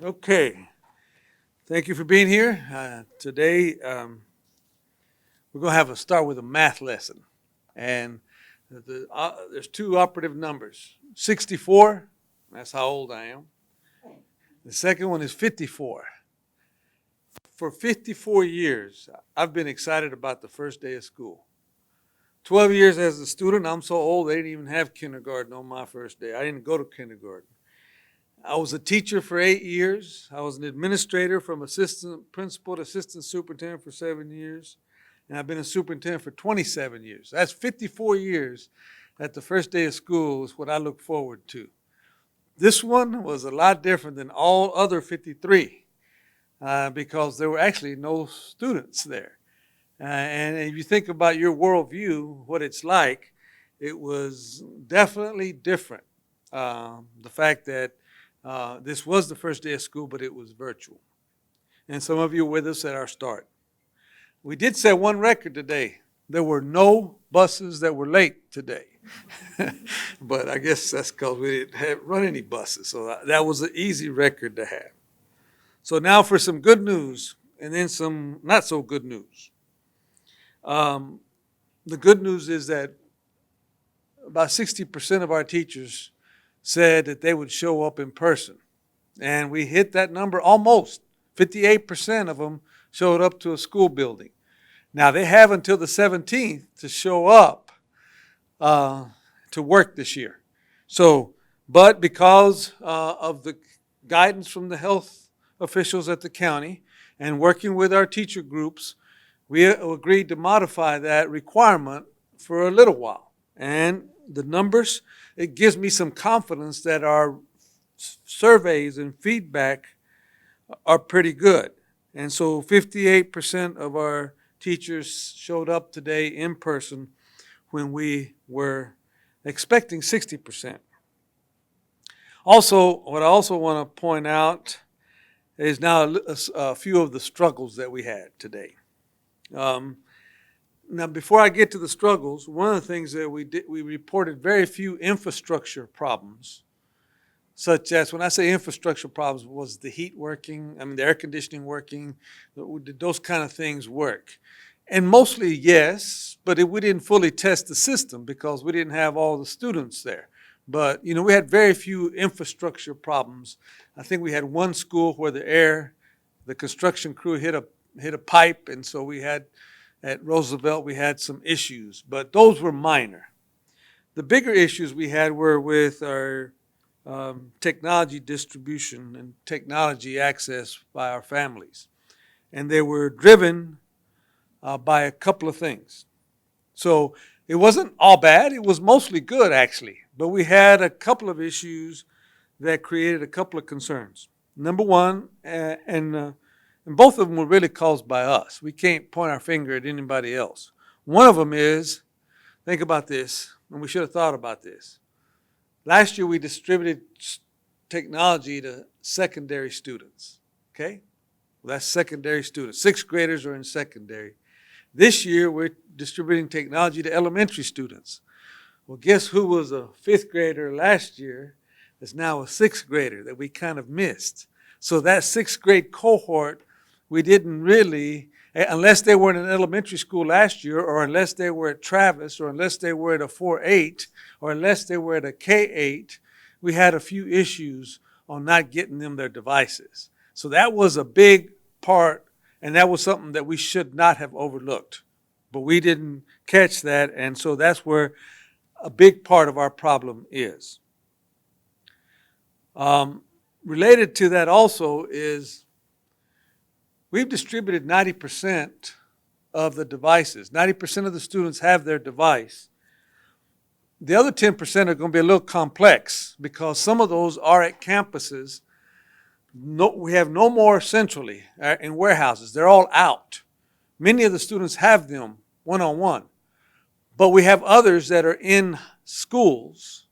Okay, thank you for being here. Today, we're going to have a start with a math lesson. And there's two operative numbers 64, that's how old I am. The second one is 54. For 54 years, I've been excited about the first day of school. 12 years as a student, I'm so old they didn't even have kindergarten on my first day. I didn't go to kindergarten. I was a teacher for 8 years. I was an administrator from assistant principal to assistant superintendent for 7 years. And I've been a superintendent for 27 years. That's 54 years that the first day of school is what I look forward to. This one was a lot different than all other 53 because there were actually no students there. And if you think about your worldview, what it's like, it was definitely different. The fact that this was the first day of school, but it was virtual. And some of you were with us at our start. We did set one record today. There were no buses that were late today. But I guess that's because we didn't run any buses. So that was an easy record to have. So now for some good news and then some not so good news. The good news is that about 60% of our teachers said that they would show up in person. And we hit that number almost. 58% of them showed up to a school building. Now, they have until the 17th to show up to work this year. But because of the guidance from the health officials at the county and working with our teacher groups, we agreed to modify that requirement for a little while. And the numbers, it gives me some confidence that our surveys and feedback are pretty good. And so 58% of our teachers showed up today in person when we were expecting 60%. Also, what I also want to point out is now a few of the struggles that we had today. Now, before I get to the struggles, one of the things that we reported very few infrastructure problems, such as, when I say infrastructure problems, was the heat working, the air conditioning working, did those kind of things work? And mostly yes, but we didn't fully test the system because we didn't have all the students there. But, we had very few infrastructure problems. I think we had one school where the construction crew hit a pipe, and so at Roosevelt, we had some issues, but those were minor. The bigger issues we had were with our technology distribution and technology access by our families. And they were driven by a couple of things. So it wasn't all bad. It was mostly good, actually. But we had a couple of issues that created a couple of concerns. Number one, and both of them were really caused by us. We can't point our finger at anybody else. One of them is, think about this, and we should have thought about this. Last year we distributed technology to secondary students, okay? Well, that's secondary students. Sixth graders are in secondary. This year we're distributing technology to elementary students. Well, guess who was a fifth grader last year that's now a sixth grader that we kind of missed? So that sixth grade cohort, we didn't really, unless they were in an elementary school last year, or unless they were at Travis, or unless they were at a 4-8, or unless they were at a K-8, we had a few issues on not getting them their devices. So that was a big part, and that was something that we should not have overlooked. But we didn't catch that, and so that's where a big part of our problem is. Related to that also is we've distributed 90% of the devices. 90% of the students have their device. The other 10% are going to be a little complex because some of those are at campuses. We have no more centrally in warehouses. They're all out. Many of the students have them one-on-one. But we have others that are in schools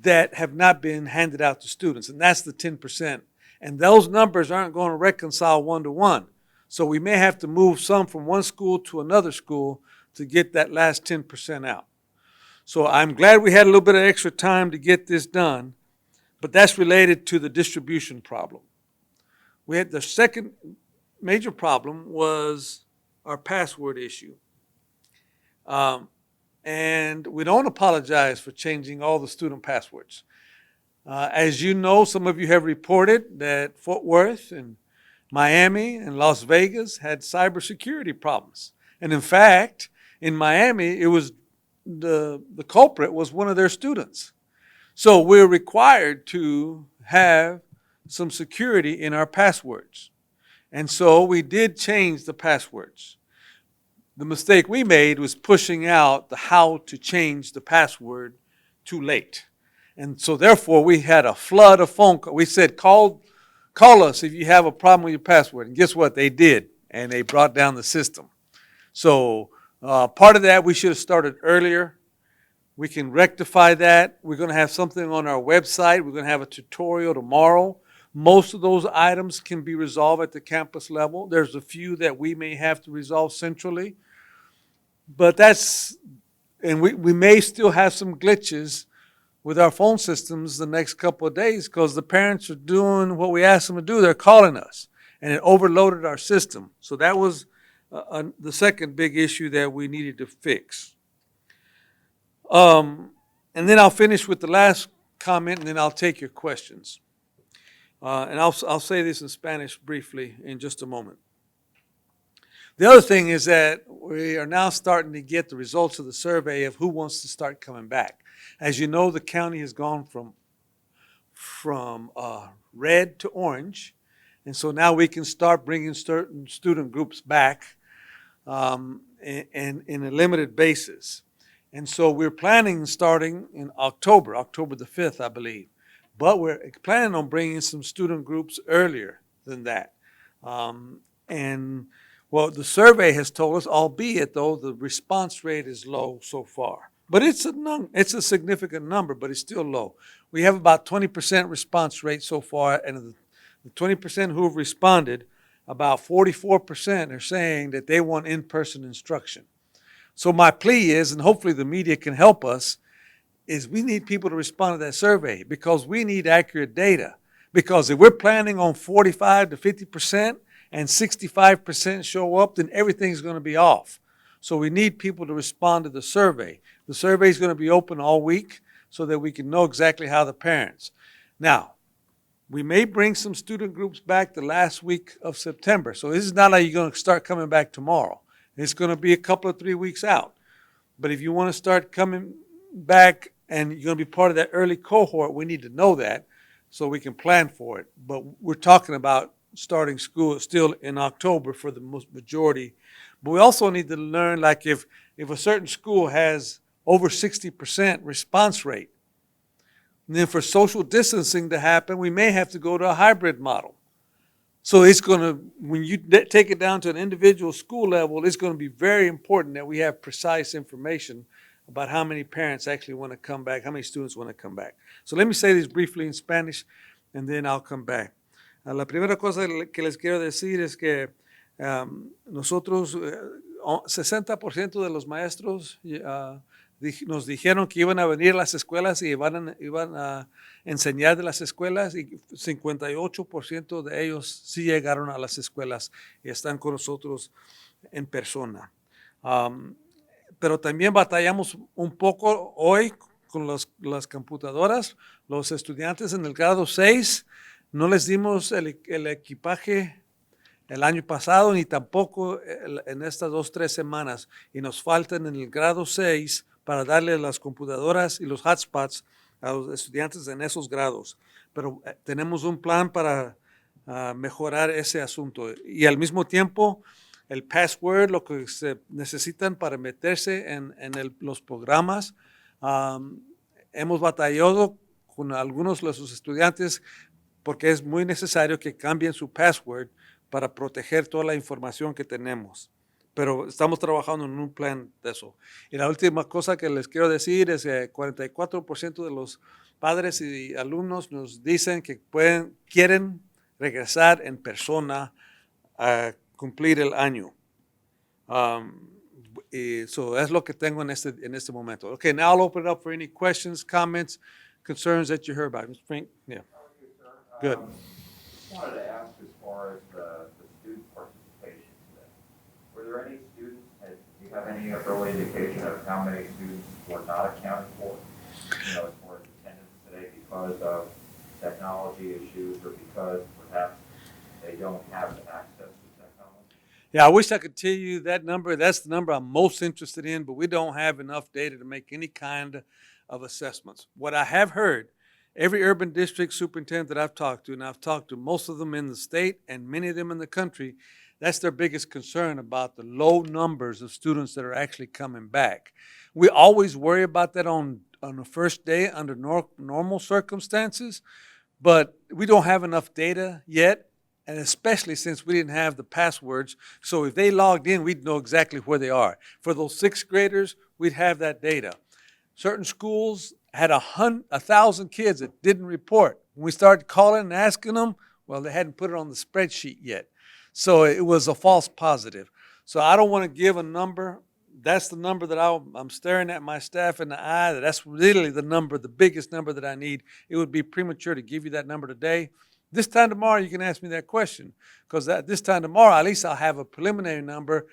that have not been handed out to students, and that's the 10%. And those numbers aren't going to reconcile one-to-one. So we may have to move some from one school to another school to get that last 10% out. So I'm glad we had a little bit of extra time to get this done, but that's related to the distribution problem. We had the second major problem was our password issue. And we don't apologize for changing all the student passwords. As you know, some of you have reported that Fort Worth and Miami and Las Vegas had cybersecurity problems. And in fact, in Miami, it was the culprit was one of their students. So we're required to have some security in our passwords. And so we did change the passwords. The mistake we made was pushing out the how to change the password too late. And so therefore we had a flood of phone calls. We said, call us if you have a problem with your password. And guess what? They did. And they brought down the system. So part of that we should have started earlier. We can rectify that. We're going to have something on our website. We're going to have a tutorial tomorrow. Most of those items can be resolved at the campus level. There's a few that we may have to resolve centrally. But we may still have some glitches with our phone systems the next couple of days because the parents are doing what we asked them to do. They're calling us, and it overloaded our system. So that was the second big issue that we needed to fix. And then I'll finish with the last comment, and then I'll take your questions. And I'll say this in Spanish briefly in just a moment. The other thing is that we are now starting to get the results of the survey of who wants to start coming back. As you know, the county has gone from red to orange, and so now we can start bringing certain student groups back in a limited basis. And so we're planning starting in October the 5th, I believe. But we're planning on bringing some student groups earlier than that. Well, the survey has told us, albeit though the response rate is low so far. But it's a significant number, but it's still low. We have about 20% response rate so far, and the 20% who have responded, about 44% are saying that they want in-person instruction. So my plea is, and hopefully the media can help us, is we need people to respond to that survey because we need accurate data. Because if we're planning on 45 to 50% and 65% show up, then everything's going to be off. So we need people to respond to the survey. The survey is going to be open all week so that we can know exactly how the parents. Now, we may bring some student groups back the last week of September. So this is not like you're going to start coming back tomorrow. It's going to be a couple of 3 weeks out. But if you want to start coming back and you're going to be part of that early cohort, we need to know that so we can plan for it. But we're talking about starting school still in October for the majority. But we also need to learn, like if a certain school has over 60% response rate, and then for social distancing to happen, we may have to go to a hybrid model. So it's going to, when you take it down to an individual school level, it's going to be very important that we have precise information about how many parents actually want to come back, how many students want to come back. So let me say this briefly in Spanish, and then I'll come back. La primera cosa que les quiero decir es que nosotros, 60% de los maestros nos dijeron que iban a venir a las escuelas y iban a enseñar de las escuelas, y 58% de ellos sí llegaron a las escuelas y están con nosotros en persona. Pero también batallamos un poco hoy con las computadoras. Los estudiantes en el grado 6 no les dimos el equipaje el año pasado ni tampoco en estas 2-3 semanas, y nos faltan en el grado 6 para darle las computadoras y los hotspots a los estudiantes en esos grados. Pero tenemos un plan para mejorar ese asunto. Y al mismo tiempo, el password, lo que se necesitan para meterse en los programas. Hemos batallado con algunos de los estudiantes porque es muy necesario que cambien su password para proteger toda la información que tenemos. Pero estamos trabajando en un plan de eso. Y la última cosa que les quiero decir es que 44% de los padres y alumnos nos dicen que quieren regresar en persona a cumplir el año. So es lo que tengo en este momento. Okay, now I'll open it up for any questions, comments, concerns that you heard about. Mr. Frank? Yeah. Good. Just wanted to ask as far far as the student participation today. Were there any students, and do you have any early indication of how many students were not accounted for, as far as attendance today because of technology issues or because perhaps they don't have access to technology? Yeah, I wish I could tell you that number. That's the number I'm most interested in, but we don't have enough data to make any kind of assessments. What I have heard, every urban district superintendent that I've talked to, and I've talked to most of them in the state and many of them in the country, that's their biggest concern about the low numbers of students that are actually coming back. We always worry about that on the first day under normal circumstances, but we don't have enough data yet, and especially since we didn't have the passwords. So if they logged in, we'd know exactly where they are. For those sixth graders, we'd have that data. Certain schools had 1,000 kids that didn't report. When we started calling and asking them, well, they hadn't put it on the spreadsheet yet. So it was a false positive. So I don't want to give a number. That's the number that I'm staring at my staff in the eye. That's really the number, the biggest number that I need. It would be premature to give you that number today. This time tomorrow, you can ask me that question, because this time tomorrow, at least I'll have a preliminary number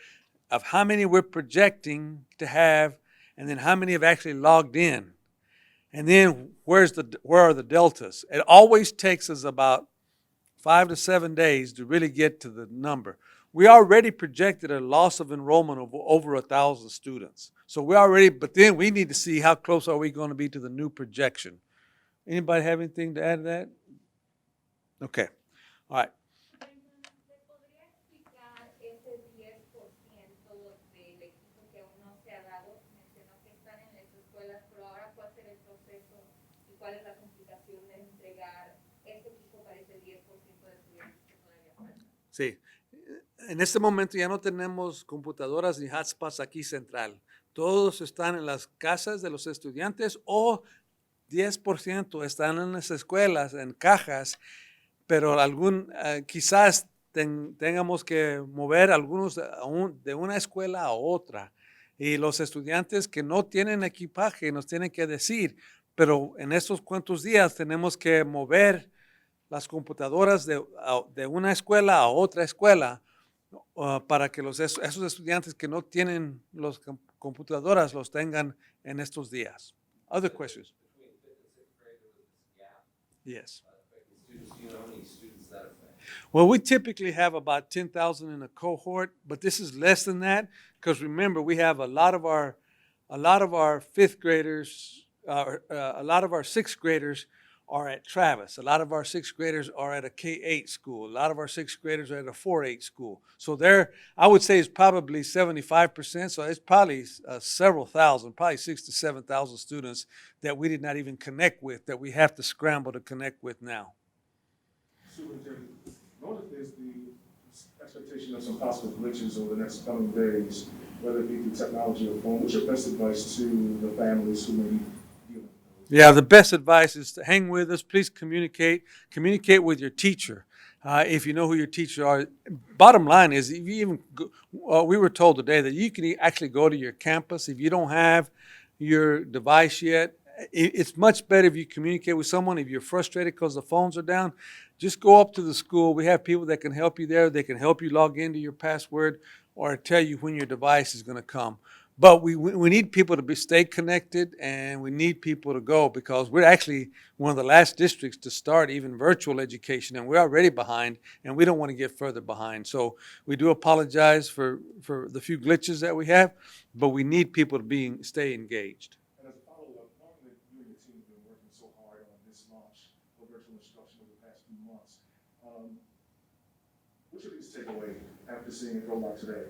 of how many we're projecting to have, and then how many have actually logged in. And then where are the deltas? It always takes us about 5 to 7 days to really get to the number. We already projected a loss of enrollment of over 1,000 students. So but then we need to see how close are we going to be to the new projection. Anybody have anything to add to that? Okay. All right. Sí. En este momento ya no tenemos computadoras ni hotspots aquí central. Todos están en las casas de los estudiantes o 10% están en las escuelas, en cajas, pero quizás tengamos que mover algunos de una escuela a otra. Y los estudiantes que no tienen equipaje nos tienen que decir, pero en estos cuantos días tenemos que mover las computadoras de una escuela a otra escuela para que esos estudiantes que no tienen las computadoras los tengan en estos días. Other questions? Yes. Well, we typically have about 10,000 in a cohort, but this is less than that because remember we have a lot of our fifth graders, a lot of our sixth graders are at Travis. A lot of our sixth graders are at a K-8 school. A lot of our sixth graders are at a 4-8 school. So I would say it's probably 75%. So it's probably several thousand, probably 6,000 to 7,000 students that we did not even connect with, that we have to scramble to connect with now. Superintendent, notice there's the expectation of some possible glitches over the next coming days, whether it be through technology or phone. What's your best advice to the families who may be dealing with those? Yeah, the best advice is to hang with us. Please communicate with your teacher. If you know who your teachers are. Bottom line is, if you even we were told today that you can actually go to your campus if you don't have your device yet. It's much better if you communicate with someone. If you're frustrated because the phones are down, just go up to the school. We have people that can help you there. They can help you log into your password or tell you when your device is going to come. But we need people to stay connected, and we need people to go because we're actually one of the last districts to start even virtual education, and we're already behind, and we don't want to get further behind. So we do apologize for the few glitches that we have, but we need people to stay engaged. And as a follow-up, knowing that you and your team have been working so hard on this launch of virtual instruction over the past few months, what should we take away after seeing it roll out today?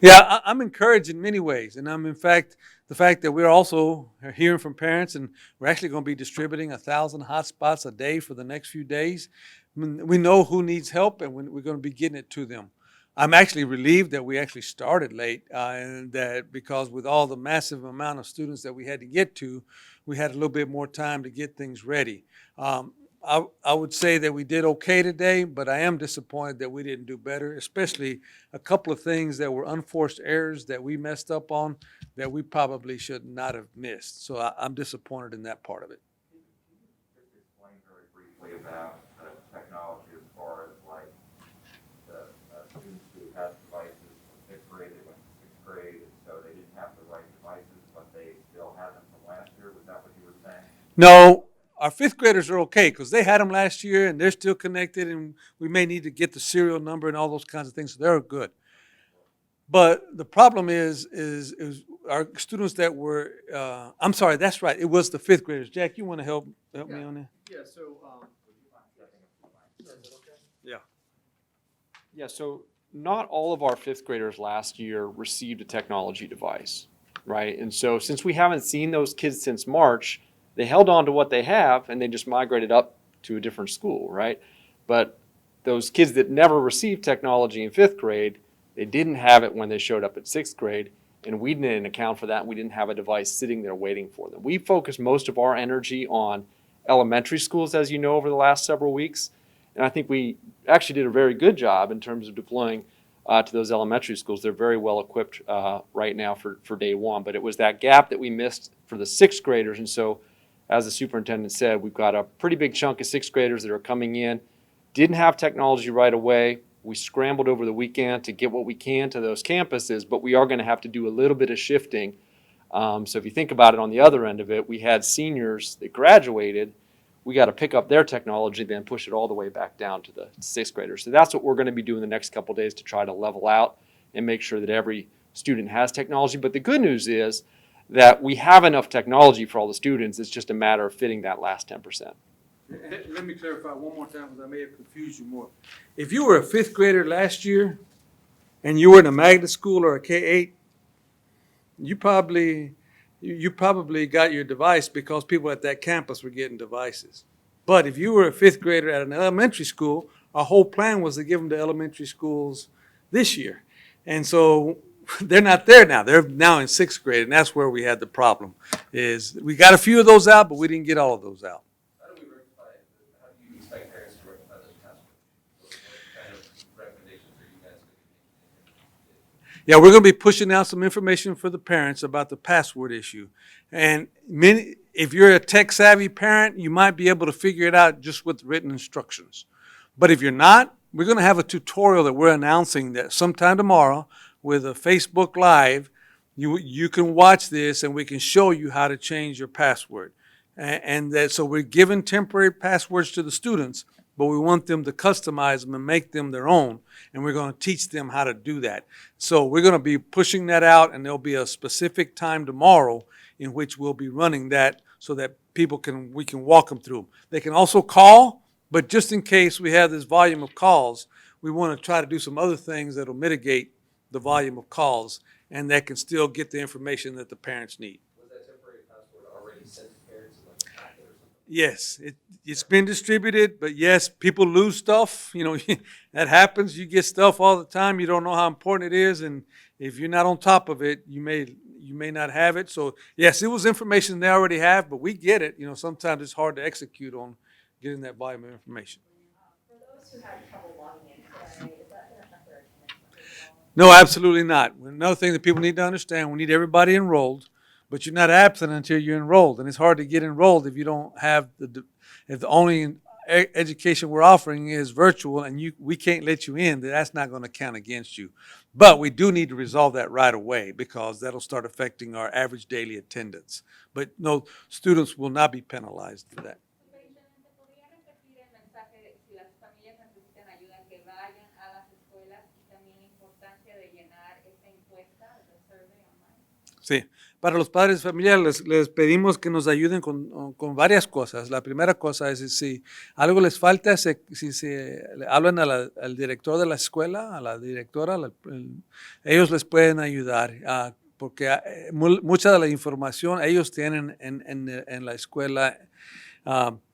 Yeah, I'm encouraged in many ways, and I'm in fact the fact that we're also hearing from parents, and we're actually going to be distributing 1,000 hotspots a day for the next few days. I mean, we know who needs help, and we're going to be getting it to them. I'm actually relieved that we actually started late, and that because with all the massive amount of students that we had to get to, we had a little bit more time to get things ready. I would say that we did okay today, but I am disappointed that we didn't do better, especially a couple of things that were unforced errors that we messed up on that we probably should not have missed. So I'm disappointed in that part of it. Can you just explain very briefly about technology as far as like No, our fifth graders are okay because they had them last year and they're still connected, and we may need to get the serial number and all those kinds of things. So they're good. But the problem is our students that were. I'm sorry, that's right. It was the fifth graders. Jack, you want to help me on that? Yeah, so, Yeah. yeah, so not all of our fifth graders last year received a technology device, right? And so since we haven't seen those kids since March, they held on to what they have and they just migrated up to a different school, right? But those kids that never received technology in fifth grade, they didn't have it when they showed up at sixth grade, and we didn't account for that. We didn't have a device sitting there waiting for them. We focused most of our energy on elementary schools, as you know, over the last several weeks. And I think we actually did a very good job in terms of deploying to those elementary schools. They're very well equipped right now for day one. But it was that gap that we missed for the sixth graders. And so, as the superintendent said, we've got a pretty big chunk of sixth graders that are coming in, didn't have technology right away. We scrambled over the weekend to get what we can to those campuses, but we are going to have to do a little bit of shifting. So if you think about it on the other end of it, we had seniors that graduated. We got to pick up their technology, then push it all the way back down to the sixth graders. So that's what we're going to be doing the next couple of days to try to level out and make sure that every student has technology. But the good news is that we have enough technology for all the students. It's just a matter of fitting that last 10%. Let me clarify one more time because I may have confused you more. If you were a fifth grader last year and you were in a magnet school or a K-8, you probably got your device because people at that campus were getting devices. But if you were a fifth grader at an elementary school, our whole plan was to give them to elementary schools this year. And so they're not there now. They're now in sixth grade, and that's where we had the problem. Is we got a few of those out, but we didn't get all of those out. How do you expect parents to rectify those passwords? What kind of recommendations are you guys going to be making? Yeah, we're going to be pushing out some information for the parents about the password issue. And if you're a tech-savvy parent, you might be able to figure it out just with written instructions. But if you're not, we're going to have a tutorial that we're announcing that sometime tomorrow with a Facebook Live. You can watch this, and we can show you how to change your password. So we're giving temporary passwords to the students, but we want them to customize them and make them their own, and we're going to teach them how to do that. So we're going to be pushing that out, and there'll be a specific time tomorrow in which we'll be running that so that we can walk them through. They can also call, but just in case we have this volume of calls, we want to try to do some other things that'll mitigate the volume of calls, and that can still get the information that the parents need. Was that temporary password already sent to parents in like a packet or something? Yes, it's been distributed, but yes, people lose stuff. You know, that happens. You get stuff all the time. You don't know how important it is, and if you're not on top of it, you may not have it. So yes, it was information they already have, but we get it. You know, sometimes it's hard to execute on getting that volume of information. For those who had trouble logging in today, is that going to affect their attendance? No, absolutely not. Another thing that people need to understand, we need everybody enrolled, but you're not absent until you're enrolled. And it's hard to get enrolled if you don't have if the only education we're offering is virtual and we can't let you in, that's not going to count against you. But we do need to resolve that right away because that'll start affecting our average daily attendance. But no, students will not be penalized for that. Superintendente, ¿podría repetir el mensaje de si las familias necesitan ayuda que vayan a las escuelas y también la importancia de llenar esta encuesta de survey online? Sí, para los padres familiares les pedimos que nos ayuden con varias cosas. La primera cosa es si algo les falta, si se hablan al director de la escuela, a la directora, ellos les pueden ayudar. Porque mucha de la información ellos tienen en la escuela.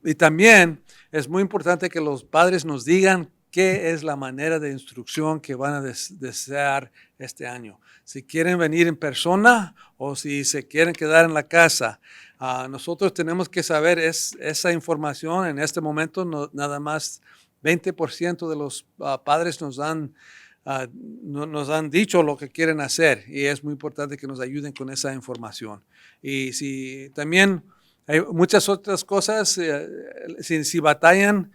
Y también es muy importante que los padres nos digan qué es la manera de instrucción que van a desear este año. Si quieren venir en persona o si se quieren quedar en la casa. Nosotros tenemos que saber esa información. En este momento nada más 20% de los padres nos han dicho lo que quieren hacer y es muy importante que nos ayuden con esa información. Y si también hay muchas otras cosas, si batallan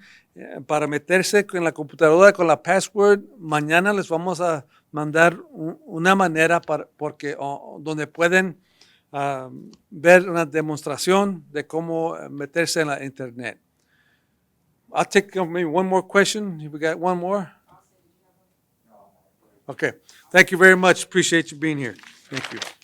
para meterse en la computadora con la password, mañana les vamos a mandar una manera donde pueden ver una demostración de cómo meterse en la internet. I'll take maybe one more question. If we got one more. Okay. Thank you very much. Appreciate you being here. Thank you.